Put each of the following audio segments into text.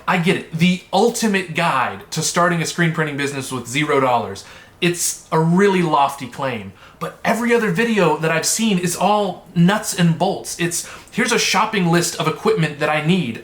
I get it. The ultimate guide to starting a screen printing business with $0. It's a really lofty claim, but every other video that I've seen is all nuts and bolts. It's, here's a shopping list of equipment that I need.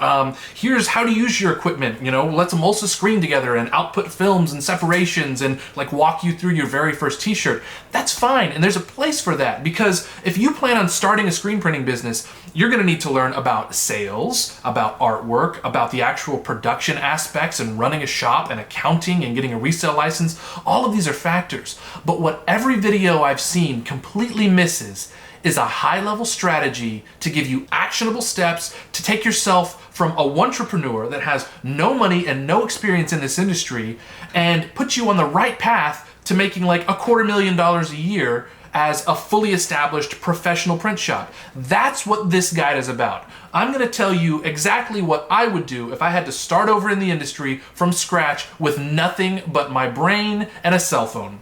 Here's how to use your equipment. You know, let's emulse a screen together and output films and separations and like walk you through your very first t-shirt. That's fine, and there's a place for that, because if you plan on starting a screen printing business, you're gonna need to learn about sales, about artwork, about the actual production aspects and running a shop and accounting and getting a resale license. All of these are factors. But what every video I've seen completely misses is a high-level strategy to give you actionable steps to take yourself from a entrepreneur that has no money and no experience in this industry and put you on the right path to making like $250,000 a year as a fully established professional print shop. That's what this guide is about. I'm gonna tell you exactly what I would do if I had to start over in the industry from scratch with nothing but my brain and a cell phone.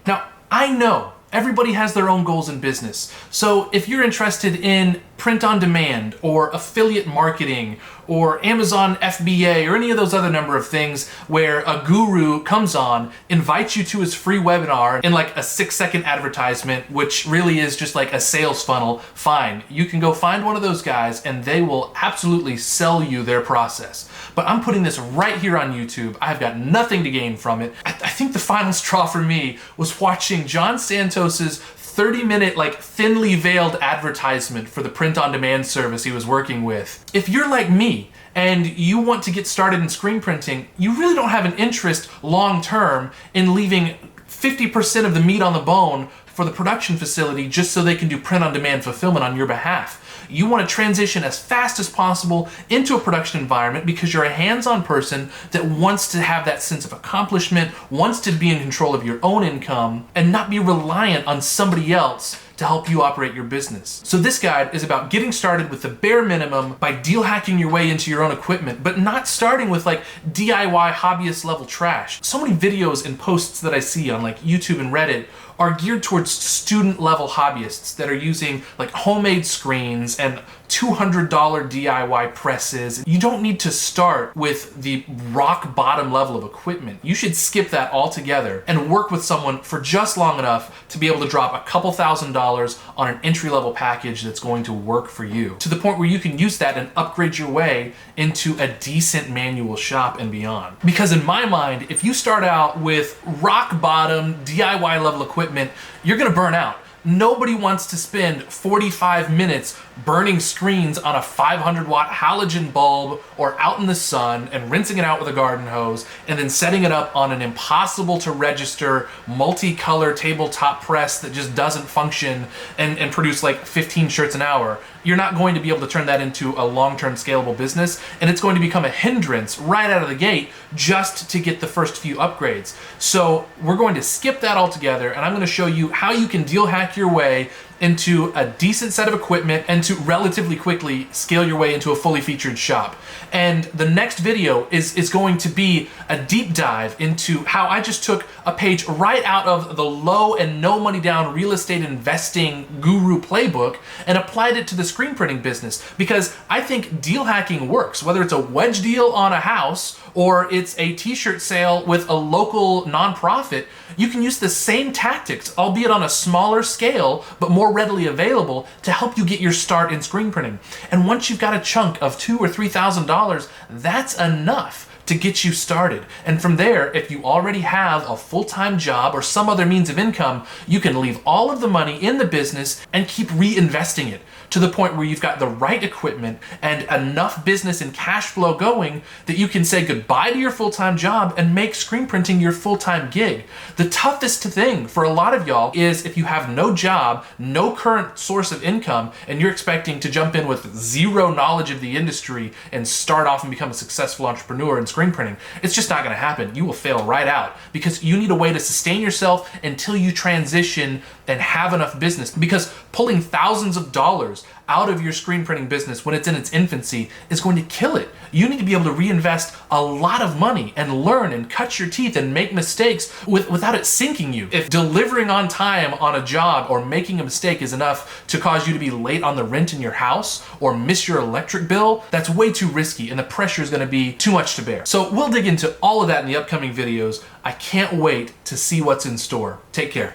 Now, I know everybody has their own goals in business. So if you're interested in print on demand or affiliate marketing or Amazon FBA or any of those other number of things where a guru comes on, invites you to his free webinar in like a 6-second advertisement, which really is just like a sales funnel, fine. You can go find one of those guys and they will absolutely sell you their process. But I'm putting this right here on YouTube. I've got nothing to gain from it. I think the final straw for me was watching John Santos's 30-minute, like, thinly veiled advertisement for the print-on-demand service he was working with. If you're like me and you want to get started in screen printing, you really don't have an interest long-term in leaving 50% of the meat on the bone for the production facility just so they can do print-on-demand fulfillment on your behalf. You want to transition as fast as possible into a production environment because you're a hands-on person that wants to have that sense of accomplishment, wants to be in control of your own income, and not be reliant on somebody else to help you operate your business. So this guide is about getting started with the bare minimum by deal hacking your way into your own equipment, but not starting with like DIY hobbyist level trash. So many videos and posts that I see on like YouTube and Reddit are geared towards student level hobbyists that are using like homemade screens and $200 DIY presses. You don't need to start with the rock bottom level of equipment. You should skip that altogether and work with someone for just long enough to be able to drop a couple $1,000s on an entry-level package that's going to work for you, to the point where you can use that and upgrade your way into a decent manual shop and beyond. Because in my mind, if you start out with rock bottom DIY level equipment, you're gonna burn out. Nobody wants to spend 45 minutes burning screens on a 500 watt halogen bulb or out in the sun and rinsing it out with a garden hose and then setting it up on an impossible to register multicolor tabletop press that just doesn't function and produce like 15 shirts an hour. You're not going to be able to turn that into a long-term scalable business, and it's going to become a hindrance right out of the gate just to get the first few upgrades. So we're going to skip that altogether, and I'm going to show you how you can deal hack your way into a decent set of equipment and to relatively quickly scale your way into a fully featured shop. And the next video is going to be a deep dive into how I just took a page right out of the low and no money down real estate investing guru playbook and applied it to the screen printing business, because I think deal hacking works. Whether it's a wedge deal on a house or it's a t-shirt sale with a local nonprofit, you can use the same tactics, albeit on a smaller scale, but more readily available to help you get your start in screen printing. And once you've got a chunk of $2,000 or $3,000, that's enough to get you started. And from there, if you already have a full-time job or some other means of income, you can leave all of the money in the business and keep reinvesting it to the point where you've got the right equipment and enough business and cash flow going that you can say goodbye to your full-time job and make screen printing your full-time gig. The toughest thing for a lot of y'all is if you have no job, no current source of income, and you're expecting to jump in with zero knowledge of the industry and start off and become a successful entrepreneur in screen printing. It's just not gonna happen. You will fail right out because you need a way to sustain yourself until you transition and have enough business, because pulling thousands of dollars out of your screen printing business when it's in its infancy is going to kill it. You need to be able to reinvest a lot of money and learn and cut your teeth and make mistakes without it sinking you. If delivering on time on a job or making a mistake is enough to cause you to be late on the rent in your house or miss your electric bill, that's way too risky and the pressure is going to be too much to bear. So we'll dig into all of that in the upcoming videos. I can't wait to see what's in store. Take care.